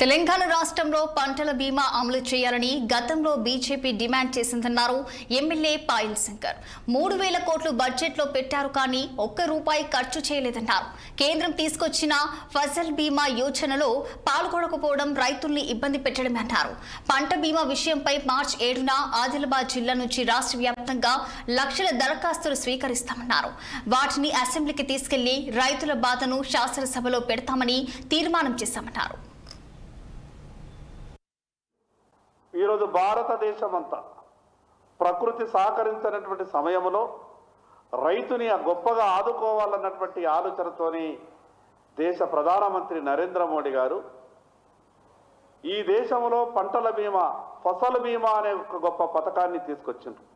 తెలంగాణ రాష్ట్రంలో పంటల బీమా అమలు చేయాలని గతంలో బీజేపీ డిమాండ్ చేసిందన్నారు ఎమ్మెల్యే పాయల్ శంకర్. 3,000 కోట్లు బడ్జెట్లో పెట్టారు కానీ ఒక్క రూపాయి ఖర్చు చేయలేదన్నారు. కేంద్రం తీసుకొచ్చిన ఫసల్ బీమా యోజనలో పాల్గొనకపోవడం రైతుల్ని ఇబ్బంది పెట్టడమన్నారు. పంట బీమా విషయంపై మార్చి 7న ఆదిలాబాద్ జిల్లా నుంచి రాష్ట్ర వ్యాప్తంగా లక్షల దరఖాస్తులు స్వీకరిస్తామన్నారు. వాటిని అసెంబ్లీకి తీసుకెళ్లి రైతుల బాధను శాసనసభలో పెడతామని తీర్మానం చేశామన్నారు. ఈరోజు భారతదేశమంతా ప్రకృతి సహకరించినటువంటి సమయంలో రైతుని గొప్పగా ఆదుకోవాలన్నటువంటి ఆలోచనతోని దేశ ప్రధానమంత్రి నరేంద్ర మోడీ గారు ఈ దేశంలో పంటల బీమా, ఫసల్ బీమా అనే ఒక గొప్ప పథకాన్ని తీసుకొచ్చిండ్రు.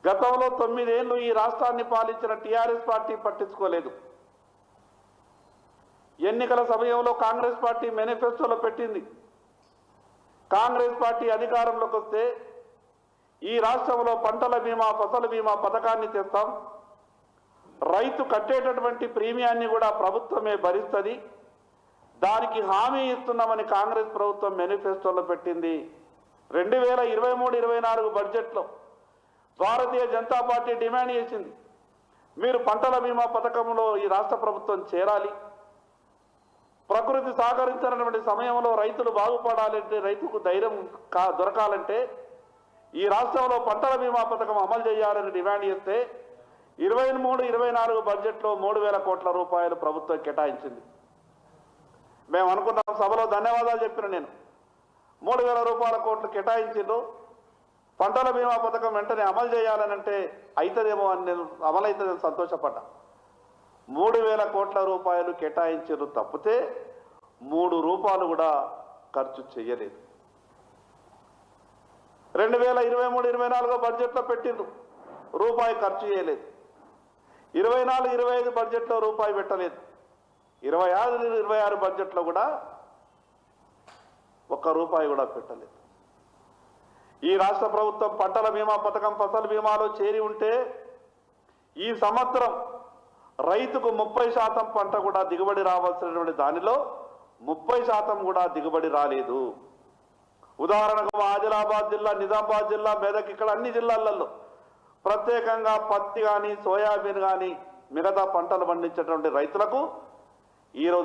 గతంలో 9 ఏళ్లు ఈ రాష్ట్రాన్ని పాలించిన టీఆర్ఎస్ పార్టీ పట్టించుకోలేదు. ఎన్నికల సమయంలో కాంగ్రెస్ పార్టీ మేనిఫెస్టోలో పెట్టింది. కాంగ్రెస్ పార్టీ అధికారంలోకి వస్తే ఈ రాష్ట్రంలో పంటల బీమా, ఫసల్ బీమా పథకాన్ని తెస్తాం, రైతు కట్టేటటువంటి ప్రీమియాన్ని కూడా ప్రభుత్వమే భరిస్తుంది, దానికి హామీ ఇస్తున్నామని కాంగ్రెస్ ప్రభుత్వం మేనిఫెస్టోలో పెట్టింది. 2023-24 బడ్జెట్లో భారతీయ జనతా పార్టీ డిమాండ్ చేసింది, మీరు పంటల బీమా పథకంలో ఈ రాష్ట్ర ప్రభుత్వం చేరాలి, ప్రకృతి సహకరించినటువంటి సమయంలో రైతులు బాగుపడాలంటే, రైతుకు ధైర్యం దొరకాలంటే ఈ రాష్ట్రంలో పంటల బీమా పథకం అమలు చేయాలని డిమాండ్ చేస్తే 23-24 బడ్జెట్లో 3,000 కోట్ల రూపాయలు ప్రభుత్వం కేటాయించింది. మేము అనుకున్నాం, సభలో ధన్యవాదాలు చెప్పిన నేను, 3,000 కోట్లు కేటాయించిండ్రు, పంటల బీమా పథకం వెంటనే అమలు చేయాలని అంటే అవుతుందేమో అని నేను అమలవుతుందని సంతోషపడ్డా. 3,000 కోట్ల రూపాయలు కేటాయించారు తప్పితే 3 రూపాయలు కూడా ఖర్చు చేయలేదు. 2023-24 బడ్జెట్లో పెట్టిండ్రు, రూపాయి ఖర్చు చేయలేదు. 24-25 బడ్జెట్లో రూపాయి పెట్టలేదు. 25-26 బడ్జెట్లో కూడా ఒక్క రూపాయి కూడా పెట్టలేదు. ఈ రాష్ట్ర ప్రభుత్వం పంటల బీమా పథకం, ఫసల్ బీమాలో చేరి ఉంటే ఈ సంవత్సరం రైతుకు 30% పంట కూడా దిగుబడి రావాల్సినటువంటి దానిలో 30% కూడా దిగుబడి రాలేదు. ఉదాహరణకు ఆదిలాబాద్ జిల్లా, నిజామాబాద్ జిల్లా, మెదక్, ఇక్కడ అన్ని జిల్లాలలో ప్రత్యేకంగా పత్తి కానీ, సోయాబీన్ కానీ, మిగతా పంటలు పండించేటువంటి రైతులకు ఈరోజు